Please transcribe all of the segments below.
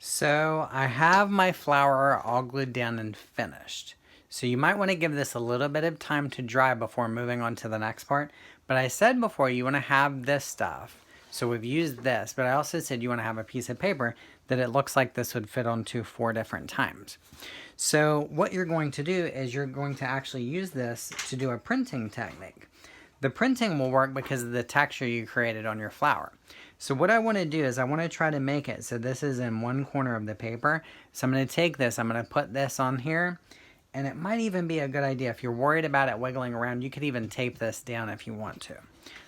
So I have my flower all glued down and finished. So you might want to give this a little bit of time to dry before moving on to the next part. But I said before you want to have this stuff. So we've used this, but I also said you want to have a piece of paper that it looks like this would fit onto 4 different times. So what you're going to do is you're going to actually use this to do a printing technique. The printing will work because of the texture you created on your flower. So what I want to do is I want to try to make it so this is in one corner of the paper. So I'm going to take this, I'm going to put this on here, and it might even be a good idea if you're worried about it wiggling around, you could even tape this down if you want to.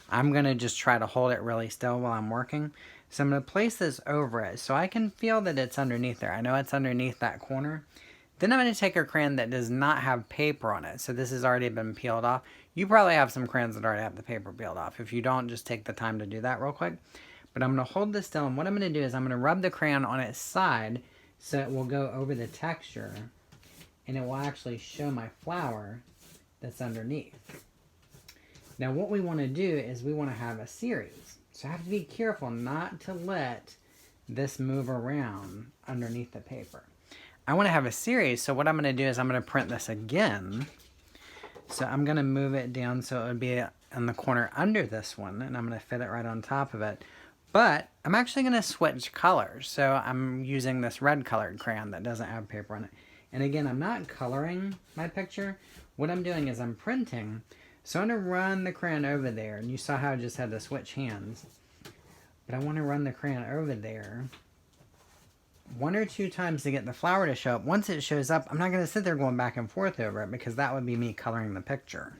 I'm going to just try to hold it really still while I'm working. So I'm going to place this over it so I can feel that it's underneath there. I know it's underneath that corner. Then I'm going to take a crayon that does not have paper on it. So this has already been peeled off. You probably have some crayons that already have the paper peeled off. If you don't, just take the time to do that real quick. But I'm going to hold this still, and what I'm going to do is I'm going to rub the crayon on its side so it will go over the texture, and it will actually show my flower that's underneath. Now what we want to do is we want to have a series. So I have to be careful not to let this move around underneath the paper. I want to have a series, so what I'm going to do is I'm going to print this again. So I'm going to move it down so it would be in the corner under this one, and I'm going to fit it right on top of it. But I'm actually going to switch colors. So I'm using this red colored crayon that doesn't have paper on it. And again, I'm not coloring my picture. What I'm doing is I'm printing. So I'm going to run the crayon over there. And you saw how I just had to switch hands. But I want to run the crayon over there 1 or 2 times to get the flower to show up. Once it shows up, I'm not going to sit there going back and forth over it because that would be me coloring the picture.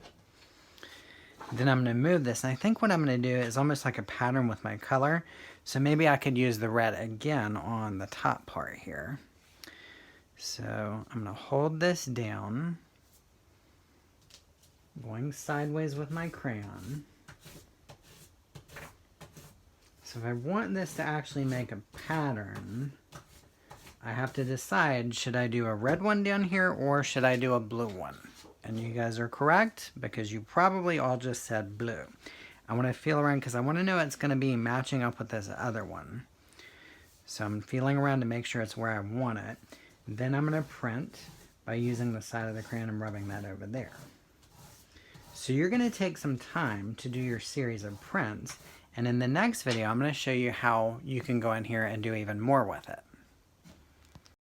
Then I'm going to move this, and I think what I'm going to do is almost like a pattern with my color. So maybe I could use the red again on the top part here. So I'm going to hold this down, going sideways with my crayon. So if I want this to actually make a pattern, I have to decide, should I do a red one down here or should I do a blue one? And you guys are correct because you probably all just said blue. I want to feel around because I want to know it's going to be matching up with this other one. So I'm feeling around to make sure it's where I want it. Then I'm going to print by using the side of the crayon and rubbing that over there. So you're going to take some time to do your series of prints. And in the next video, I'm going to show you how you can go in here and do even more with it.